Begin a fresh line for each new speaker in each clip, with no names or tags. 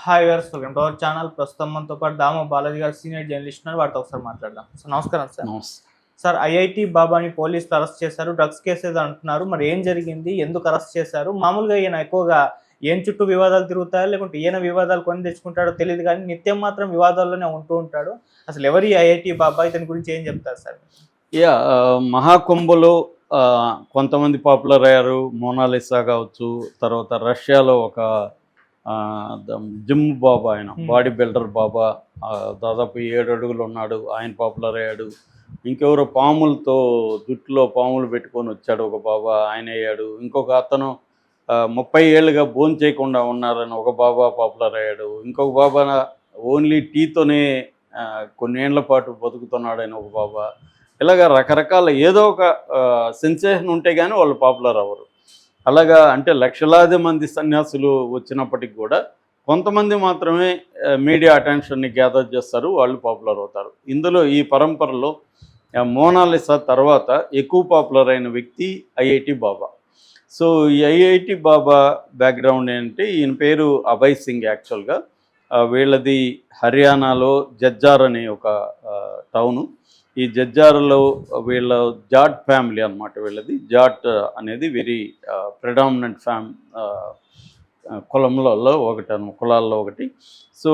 Hi గారు, welcome to our channel. ప్రస్తుతం మనతో పాటు దామ బాలాజీ గారు సీనియర్ జర్నలిస్ట్ ఉన్నారు. వారితో ఒకసారి మాట్లాడదాం. సార్ నమస్కారం సార్.
నమస్తే.
సార్, ఐఐటి బాబాని పోలీసులు అరెస్ట్ చేశారు. డ్రగ్స్ కేసేది అంటున్నారు. మరి ఏం జరిగింది? ఎందుకు అరెస్ట్ చేశారు? మామూలుగా ఈయన ఎక్కువగా ఏం చుట్టూ వివాదాలు తిరుగుతాయో లేకుంటే ఈయన వివాదాలు కొని తెచ్చుకుంటాడో తెలియదు, కానీ నిత్యం మాత్రం వివాదాల్లోనే ఉంటూ ఉంటాడు. అసలు ఎవరి ఐఐటి బాబా? ఇతని గురించి ఏం చెప్తారు సార్?
మహాకుంభలో కొంతమంది పాపులర్ అయ్యారు. మోనాలిసా కావచ్చు, తర్వాత రష్యాలో ఒక జిమ్ బాబా, ఆయన బాడీ బిల్డర్ బాబా, దాదాపు 7 అడుగులు ఉన్నాడు, ఆయన పాపులర్ అయ్యాడు. ఇంకెవరో పాములతో జుట్టులో పాములు పెట్టుకొని వచ్చాడు ఒక బాబా, ఆయన అయ్యాడు. ఇంకొక అతను 30 ఏళ్ళుగా భోజనం చేయకుండా ఉన్నారని ఒక బాబా పాపులర్ అయ్యాడు. ఇంకొక బాబా ఓన్లీ టీతోనే కొన్ని ఏళ్ల పాటు బతుకుతున్నాడని ఒక బాబా. ఇలాగ రకరకాల ఏదో ఒక సెన్సేషన్ ఉంటే కానీ వాళ్ళు పాపులర్ అవ్వరు. అలాగా అంటే లక్షలాది మంది సన్యాసులు వచ్చినప్పటికి కూడా కొంతమంది మాత్రమే మీడియా అటెన్షన్ని గ్యాదర్ చేస్తారు, వాళ్ళు పాపులర్ అవుతారు. ఇందులో ఈ పరంపరలో మోనాలిసా తర్వాత ఎక్కువ పాపులర్ అయిన వ్యక్తి ఐఐటి బాబా. సో ఈ ఐఐటి బాబా బ్యాక్గ్రౌండ్ ఏంటంటే, ఈయన పేరు అభయ్ సింగ్. యాక్చువల్గా వీళ్ళది హర్యానాలో జజ్జార్ అనే ఒక టౌను. ఈ జజ్జార్లో వీళ్ళ జాట్ ఫ్యామిలీ అనమాట. వీళ్ళది జాట్ అనేది వెరీ ప్రిడామినెంట్ కులంలో కులాల్లో ఒకటి. సో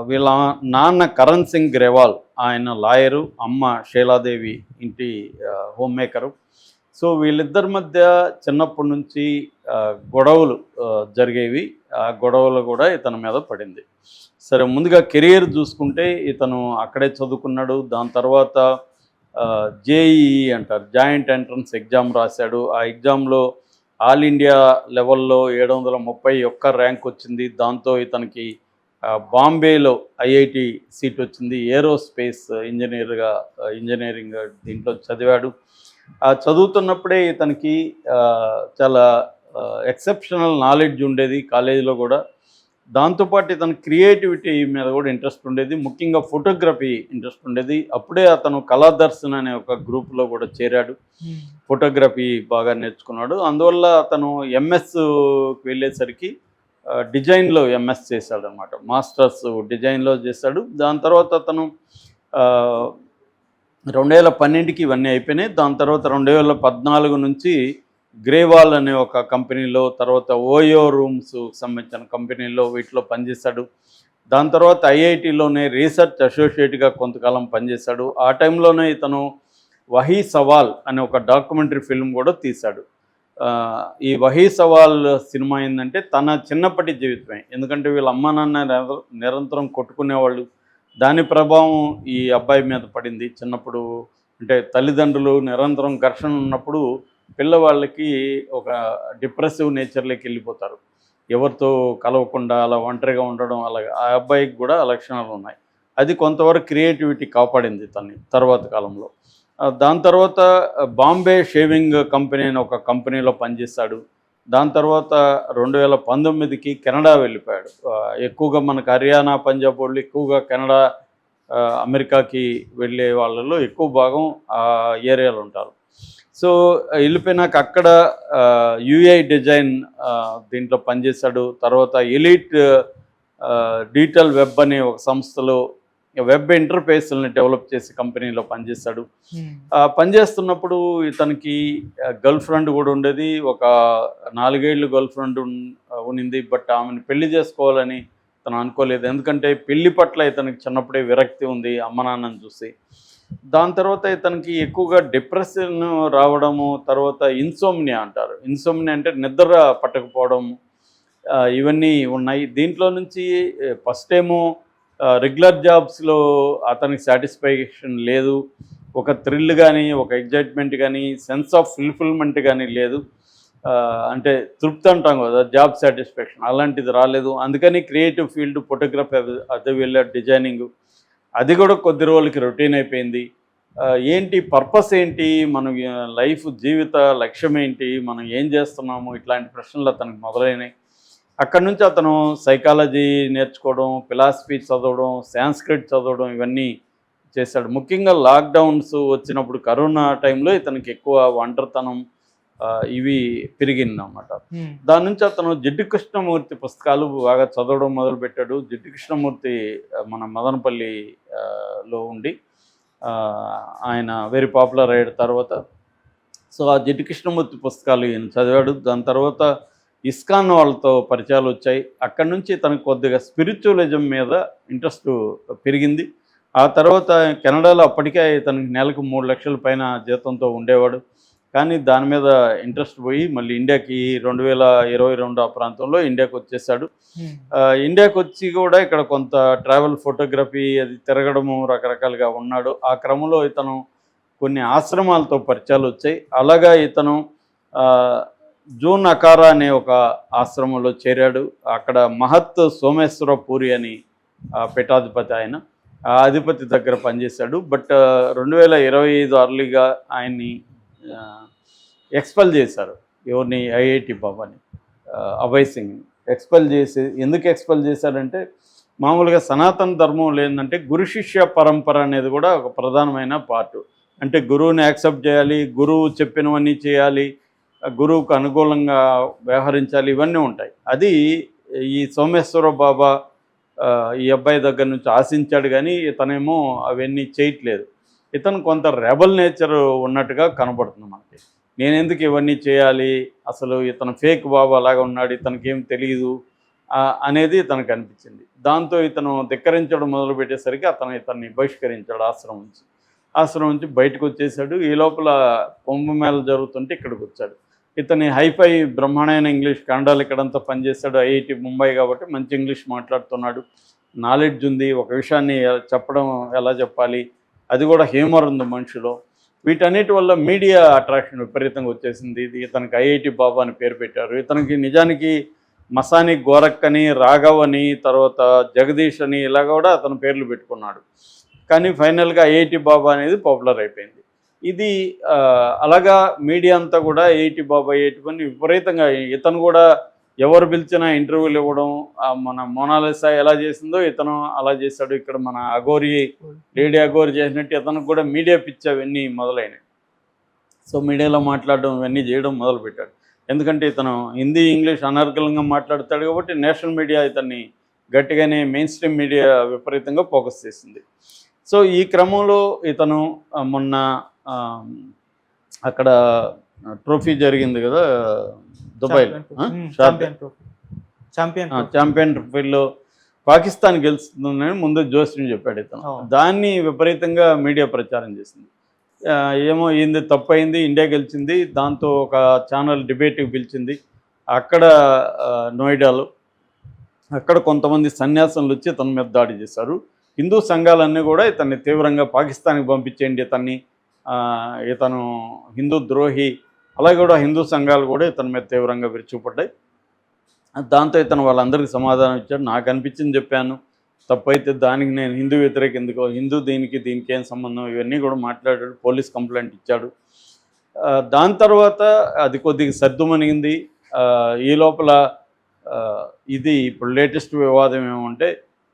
వీళ్ళ నాన్న కరణ్ సింగ్ గ్రేవాల్, ఆయన లాయరు, అమ్మ షైలాదేవి ఇంటి హోమ్ మేకరు. సో వీళ్ళిద్దరి మధ్య చిన్నప్పటి నుంచి గొడవలు జరిగేవి. ఆ గొడవలు కూడా ఇతని మీద పడింది. సరే, ముందుగా కెరియర్ చూసుకుంటే ఇతను అక్కడే చదువుకున్నాడు. దాని తర్వాత జేఈఈ అంటారు, జాయింట్ ఎంట్రన్స్ ఎగ్జామ్ రాశాడు. ఆ ఎగ్జామ్లో ఆల్ ఇండియా లెవెల్లో 731 ర్యాంక్ వచ్చింది. దాంతో ఇతనికి బాంబేలో ఐఐటి సీట్ వచ్చింది. ఏరోస్పేస్ ఇంజనీరింగ్ దీంట్లో చదివాడు. చదువుతున్నప్పుడే ఇతనికి చాలా ఎక్సెప్షనల్ నాలెడ్జ్ ఉండేది కాలేజీలో కూడా. దాంతోపాటు ఇతను క్రియేటివిటీ మీద కూడా ఇంట్రెస్ట్ ఉండేది, ముఖ్యంగా ఫోటోగ్రఫీ ఇంట్రెస్ట్ ఉండేది. అప్పుడే అతను కళాదర్శన్ అనే ఒక గ్రూప్లో కూడా చేరాడు. ఫోటోగ్రఫీ బాగా నేర్చుకున్నాడు. అందువల్ల అతను ఎంఎస్కి వెళ్ళేసరికి డిజైన్లో ఎంఎస్ చేశాడు అనమాట. మాస్టర్స్ డిజైన్లో చేశాడు. దాని తర్వాత అతను 2012కి ఇవన్నీ అయిపోయినాయి. దాని తర్వాత 2014 నుంచి గ్రేవాల్ అనే ఒక కంపెనీలో, తర్వాత ఓయో రూమ్స్ సంబంధించిన కంపెనీలో వీటిలో పనిచేశాడు. దాని తర్వాత ఐఐటిలోనే రీసెర్చ్ అసోసియేట్గా కొంతకాలం పనిచేశాడు. ఆ టైంలోనే ఇతను వహీ సవాల్ అనే ఒక డాక్యుమెంటరీ ఫిల్మ్ కూడా తీశాడు. ఈ వహీ సవాల్ సినిమా ఏంటంటే తన చిన్నప్పటి జీవితమే. ఎందుకంటే వీళ్ళ అమ్మ నాన్న నిరంతరం కొట్టుకునేవాళ్ళు. దాని ప్రభావం ఈ అబ్బాయి మీద పడింది. చిన్నప్పుడు అంటే తల్లిదండ్రులు నిరంతరం ఘర్షణ ఉన్నప్పుడు పిల్లవాళ్ళకి ఒక డిప్రెసివ్ నేచర్లోకి వెళ్ళిపోతారు. ఎవరితో కలవకుండా అలా ఒంటరిగా ఉండడం, అలాగా ఆ అబ్బాయికి కూడా ఆ లక్షణాలు ఉన్నాయి. అది కొంతవరకు క్రియేటివిటీ కాపాడింది తన్ని తర్వాత కాలంలో. దాని తర్వాత బాంబే షేవింగ్ కంపెనీ అని ఒక కంపెనీలో పనిచేశాడు. దాని తర్వాత 2019కి కెనడా వెళ్ళిపోయాడు. ఎక్కువగా మనకు హర్యానా, పంజాబ్ వాళ్ళు ఎక్కువగా కెనడా, అమెరికాకి వెళ్ళే వాళ్ళలో ఎక్కువ భాగం ఆ ఏరియాలో ఉంటారు. సో వెళ్ళిపోయినాక అక్కడ యూఐ డిజైన్ దీంట్లో పనిచేశాడు. తర్వాత ఎలీట్ డిజిటల్ వెబ్ అనే ఒక సంస్థలో వెబ్ ఇంటర్ఫేస్ని డెవలప్ చేసే కంపెనీలో పనిచేశాడు. పనిచేస్తున్నప్పుడు ఇతనికి గర్ల్ ఫ్రెండ్ కూడా ఉండేది. ఒక 4 ఏళ్ళు గర్ల్ ఫ్రెండ్ ఉన్నింది. బట్ ఆమెను పెళ్లి చేసుకోవాలని తను అనుకోలేదు. ఎందుకంటే పెళ్లి పట్ల ఇతనికి చిన్నప్పుడే విరక్తి ఉంది అమ్మ నాన్నని చూసి. దాని తర్వాత ఇతనికి ఎక్కువగా డిప్రెషన్ రావడము, తర్వాత ఇన్సోమ్నియా అంటారు. ఇన్సోమ్నియా అంటే నిద్ర పట్టకపోవడం, ఇవన్నీ ఉన్నాయి. దీంట్లో నుంచి ఫస్ట్ ఏమో రెగ్యులర్ జాబ్స్లో అతనికి సాటిస్ఫాక్షన్ లేదు. ఒక థ్రిల్ కానీ, ఒక ఎగ్జైట్మెంట్ కానీ, సెన్స్ ఆఫ్ ఫుల్ఫిల్మెంట్ కానీ లేదు. అంటే తృప్తి అంటాం కదా, జాబ్ సాటిస్ఫాక్షన్, అలాంటిది రాలేదు. అందుకని క్రియేటివ్ ఫీల్డ్, ఫోటోగ్రఫీ అది వెళ్ళే డిజైనింగ్, అది కూడా కొద్ది రోజులకి రొటీన్ అయిపోయింది. ఏంటి పర్పస్ ఏంటి, మన లైఫ్ జీవిత లక్ష్యం ఏంటి, మనం ఏం చేస్తున్నాము, ఇట్లాంటి ప్రశ్నలు అతనికి మొదలైనవి. అక్కడి నుంచి అతను సైకాలజీ నేర్చుకోవడం, ఫిలాసఫీ చదవడం, సాంస్క్రిట్ చదవడం, ఇవన్నీ చేశాడు. ముఖ్యంగా లాక్డౌన్స్ వచ్చినప్పుడు కరోనా టైంలో ఇతనికి ఎక్కువ ఒంటరితనం, ఇవి పెరిగిందన్నమాట. దాని నుంచి అతను జిడ్డు కృష్ణమూర్తి పుస్తకాలు బాగా చదవడం మొదలుపెట్టాడు. జిడ్డు కృష్ణమూర్తి మన మదనపల్లిలో ఉండి ఆయన వెరీ పాపులర్ అయ్యాడు తర్వాత. సో ఆ జిడ్డు కృష్ణమూర్తి పుస్తకాలు ఈయన చదివాడు. దాని తర్వాత ఇస్కాన్ వాళ్ళతో పరిచయాలు వచ్చాయి. అక్కడి నుంచి తనకు కొద్దిగా స్పిరిచువలిజం మీద ఇంట్రెస్ట్ పెరిగింది. ఆ తర్వాత కెనడాలో అప్పటికే తనకి నెలకు 3 లక్షల పైన జీతంతో ఉండేవాడు. కానీ దాని మీద ఇంట్రెస్ట్ పోయి మళ్ళీ ఇండియాకి 2022 ఆ ప్రాంతంలో ఇండియాకి వచ్చేసాడు. ఇండియాకి వచ్చి కూడా ఇక్కడ కొంత ట్రావెల్ ఫోటోగ్రఫీ అది తిరగడము రకరకాలుగా ఉన్నాడు. ఆ క్రమంలో ఇతను కొన్ని ఆశ్రమాలతో పరిచయాలు వచ్చాయి. అలాగా ఇతను జూన్ అకారా అనే ఒక ఆశ్రమంలో చేరాడు. అక్కడ మహత్ సోమేశ్వర పూరి అని పీఠాధిపతి ఆయన, ఆ అధిపతి దగ్గర పనిచేశాడు. బట్ 2025 అర్లీగా ఆయన్ని ఎక్స్పెల్ చేశారు. ఎవరిని? ఐఐటి బాబాని, అభయ్ సింగ్ ఎక్స్పెల్ చేసి. ఎందుకు ఎక్స్పెల్ చేశారంటే మామూలుగా సనాతన ధర్మం లేదంటే గురు శిష్య పరంపర అనేది కూడా ఒక ప్రధానమైన పార్ట్. అంటే గురువుని యాక్సెప్ట్ చేయాలి, గురువు చెప్పినవన్నీ చేయాలి, గురువుకు అనుకూలంగా వ్యవహరించాలి, ఇవన్నీ ఉంటాయి. అది ఈ సోమేశ్వర బాబా ఈ అబ్బాయి దగ్గర నుంచి ఆశించాడు, కానీ ఇతనేమో అవన్నీ చేయట్లేదు. ఇతను కొంత రెబల్ నేచర్ ఉన్నట్టుగా కనబడుతుంది మనకి. నేను ఎందుకు ఇవన్నీ చేయాలి, అసలు ఇతను ఫేక్ బాబా లాగా ఉన్నాడు, ఇతనికి ఏం తెలియదు అనేది తనకు అనిపించింది. దాంతో ఇతను ధిక్కరించడం మొదలుపెట్టేసరికి ఇతన్ని బహిష్కరించాడు ఆశ్రమం నుంచి బయటకు వచ్చేసాడు. ఈ లోపల కుంభమేళ జరుగుతుంటే ఇక్కడికి వచ్చాడు. ఇతని హైఫై బ్రహ్మాండమైన ఇంగ్లీష్, కన్నడలో ఇక్కడంతా పనిచేస్తాడు. ఐఐటి ముంబై కాబట్టి మంచి ఇంగ్లీష్ మాట్లాడుతున్నాడు, నాలెడ్జ్ ఉంది, ఒక విషయాన్ని చెప్పడం ఎలా చెప్పాలి, అది కూడా హ్యూమర్ ఉంది మనిషిలో. వీటన్నిటి వల్ల మీడియా అట్రాక్షన్ విపరీతంగా వచ్చేసింది. ఇతనికి ఐఐటి బాబా అని పేరు పెట్టారు. ఇతనికి నిజానికి మసాని గోరక్ అని, రాఘవ్ అని, తర్వాత జగదీష్ అని ఇలా కూడా అతను పేర్లు పెట్టుకున్నాడు. కానీ ఫైనల్గా ఐఐటి బాబా అనేది పాపులర్ అయిపోయింది. ఇది అలాగా మీడియా అంతా కూడా ఐఐటి బాబా అని విపరీతంగా, ఇతను కూడా ఎవరు పిలిచినా ఇంటర్వ్యూలు ఇవ్వడం, మన మోనాలిసా ఎలా చేసిందో ఇతను అలా చేశాడు. ఇక్కడ మన లేడీ అఘోరి చేసినట్టు ఇతను కూడా మీడియా పిచ్చి అవన్నీ మొదలైనవి. సో మీడియాలో మాట్లాడడం ఇవన్నీ చేయడం మొదలుపెట్టాడు. ఎందుకంటే ఇతను హిందీ ఇంగ్లీష్ అనర్గళంగా మాట్లాడతాడు కాబట్టి నేషనల్ మీడియా ఇతన్ని గట్టిగానే మెయిన్ స్ట్రీమ్ మీడియా విపరీతంగా ఫోకస్ చేసింది. సో ఈ క్రమంలో ఇతను మొన్న అక్కడ ట్రోఫీ జరిగింది కదా దుబాయ్లో, ఛాంపియన్ ట్రోఫీలో పాకిస్తాన్ గెలుస్తుందని ముందు జోస్యం చెప్పాడు ఇతను. దాన్ని విపరీతంగా మీడియా ప్రచారం చేసింది. ఏమో ఏంది తప్పైంది, ఇండియా గెలిచింది. దాంతో ఒక ఛానల్ డిబేట్కి పిలిచింది. అక్కడ నోయిడాలో అక్కడ కొంతమంది సన్యాసులు వచ్చి ఇతని మీద దాడి చేశారు. హిందూ సంఘాలన్నీ కూడా ఇతన్ని తీవ్రంగా పాకిస్తాన్కి పంపించేయండి, ఇతను హిందూ ద్రోహి, అలాగే కూడా హిందూ సంఘాలు కూడా ఇతని మీద తీవ్రంగా విరుచుకుపడ్డాయి. దాంతో ఇతను వాళ్ళందరికీ సమాధానం ఇచ్చాడు. నాకు అనిపించింది చెప్పాను, తప్పైతే దానికి నేను హిందూ వ్యతిరేక ఎందుకో, హిందూ దీనికి ఏం సంబంధం, ఇవన్నీ కూడా మాట్లాడాడు. పోలీస్ కంప్లైంట్ ఇచ్చాడు. దాని తర్వాత అది కొద్దిగా సర్దుమణిగింది. ఈ లోపల ఇది ఇప్పుడు లేటెస్ట్ వివాదం ఏమంటే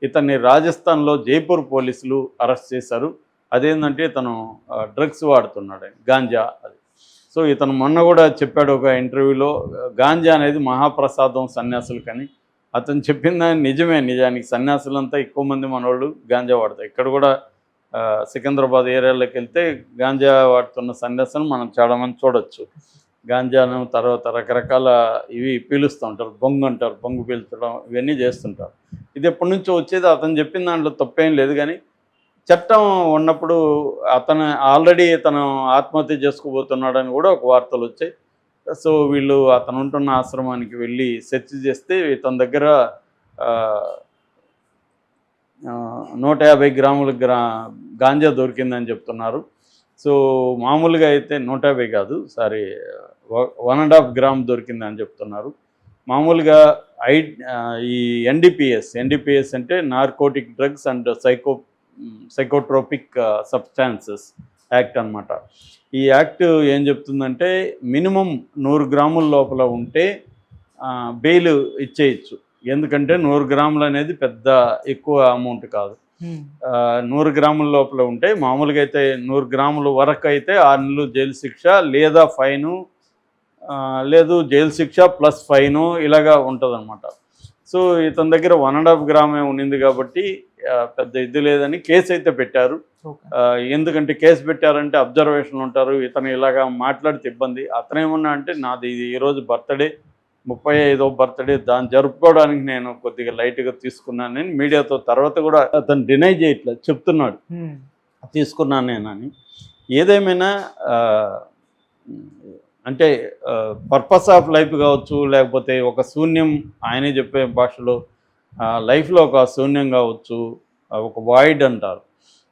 ఇతన్ని రాజస్థాన్లో జైపూర్ పోలీసులు అరెస్ట్ చేశారు. అదేంటంటే ఇతను డ్రగ్స్ వాడుతున్నాడు, గాంజా. అది సో ఇతను మొన్న కూడా చెప్పాడు ఒక ఇంటర్వ్యూలో, గాంజా అనేది మహాప్రసాదం సన్యాసులకని. అతను చెప్పింది నిజమే. నిజానికి సన్యాసులంతా ఎక్కువ మంది మనోళ్ళు గాంజా వాడతారు. ఇక్కడ కూడా సికింద్రాబాద్ ఏరియాలోకి వెళ్తే గాంజా వాడుతున్న సన్యాసులను మనం చాలామంది చూడొచ్చు. గాంజాను తర్వాత రకరకాల ఇవి పీలుస్తూ ఉంటారు, బొంగు అంటారు, బొంగు పీల్చడం, ఇవన్నీ చేస్తుంటారు. ఇది ఎప్పటి నుంచో వచ్చేది. అతను చెప్పిన దాంట్లో తప్పేం లేదు, కానీ చట్టం ఉన్నప్పుడు ఆల్రెడీ తను ఆత్మహత్య చేసుకోబోతున్నాడని కూడా ఒక వార్తలు వచ్చాయి. సో వీళ్ళు అతను ఉంటున్న ఆశ్రమానికి వెళ్ళి సెర్చ్ చేస్తే ఇతని దగ్గర 150 గ్రాముల గాంజా దొరికిందని చెప్తున్నారు. సో మామూలుగా అయితే 150 కాదు, 1.5 గ్రామ్ దొరికిందని చెప్తున్నారు. మామూలుగా ఈ ఎన్డీపీఎస్ అంటే narcotic drugs and psychotropic substances act అన్నమాట. ఈ యాక్ట్ ఏం చెప్తుందంటే మినిమం 100 గ్రాముల లోపల ఉంటే బెయిల్ ఇచ్చేయచ్చు. ఎందుకంటే 100 గ్రాములు అనేది పెద్ద ఎక్కువ అమౌంట్ కాదు. 100 గ్రాముల లోపల ఉంటే, మామూలుగా అయితే 100 గ్రాముల వరకు అయితే 6 నెలలు జైలు శిక్ష లేదా ఫైను లేదు జైలు శిక్ష ప్లస్ ఫైను ఇలాగా ఉంటుందన్నమాట. సో ఇతని దగ్గర 1.5 గ్రామే ఉండింది కాబట్టి పెద్ద ఇది లేదని కేసు అయితే పెట్టారు. ఎందుకంటే కేసు పెట్టారంటే అబ్జర్వేషన్లు ఉంటారు, ఇతను ఇలాగా మాట్లాడితే ఇబ్బంది. అతనేమన్నా అంటే నాది ఇది ఈరోజు బర్త్డే, 35వ బర్త్డే, దాన్ని జరుపుకోవడానికి నేను కొద్దిగా లైట్గా తీసుకున్నానని మీడియాతో తర్వాత కూడా అతను డినై చేయట్లేదు, చెప్తున్నాడు తీసుకున్నాను నేనని. ఏదేమైనా అంటే పర్పస్ ఆఫ్ లైఫ్ కావచ్చు, లేకపోతే ఒక శూన్యం, ఆయనే చెప్పే భాషలో లైఫ్లో ఒక శూన్యం కావచ్చు, ఒక వాయిడ్ అంటారు,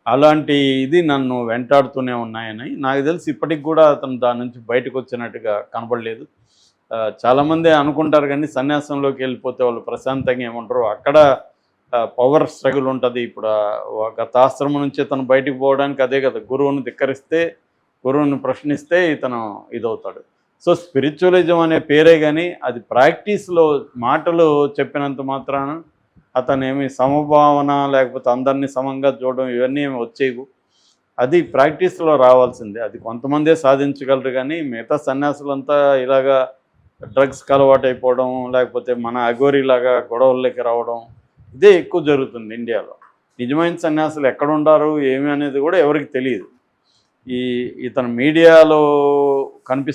అలాంటి ఇది నన్ను వెంటాడుతూనే ఉన్నాయని నాకు తెలిసి ఇప్పటికి కూడా అతను దాని నుంచి బయటకు వచ్చినట్టుగా కనబడలేదు. చాలామంది అనుకుంటారు కానీ సన్యాసంలోకి వెళ్ళిపోతే వాళ్ళు ప్రశాంతంగా ఏమంటారు, అక్కడ పవర్ స్ట్రగుల్ ఉంటుంది. ఇప్పుడు గత ఆశ్రమం నుంచి తను బయటకు పోవడానికి అదే కదా, గురువుని ధిక్కరిస్తే, గురువుని ప్రశ్నిస్తే ఇతను ఇదవుతాడు. సో స్పిరిచువలిజం అనే పేరే కానీ అది ప్రాక్టీస్లో మాటలు చెప్పినంత మాత్రాన అతను ఏమి సమభావన లేకపోతే అందరినీ సమంగా చూడడం ఇవన్నీ ఏమి వచ్చేవి. అది ప్రాక్టీస్లో రావాల్సిందే. అది కొంతమందే సాధించగలరు కానీ మిగతా సన్యాసులంతా ఇలాగా డ్రగ్స్కి అలవాటు అయిపోవడం, లేకపోతే మన అఘోరీలాగా గొడవల్లోకి రావడం, ఇదే ఎక్కువ జరుగుతుంది ఇండియాలో. నిజమైన సన్యాసులు ఎక్కడ ఉండారు ఏమి అనేది కూడా ఎవరికి తెలియదు. ఇతను మీడియాలో కనిపిస్తున్న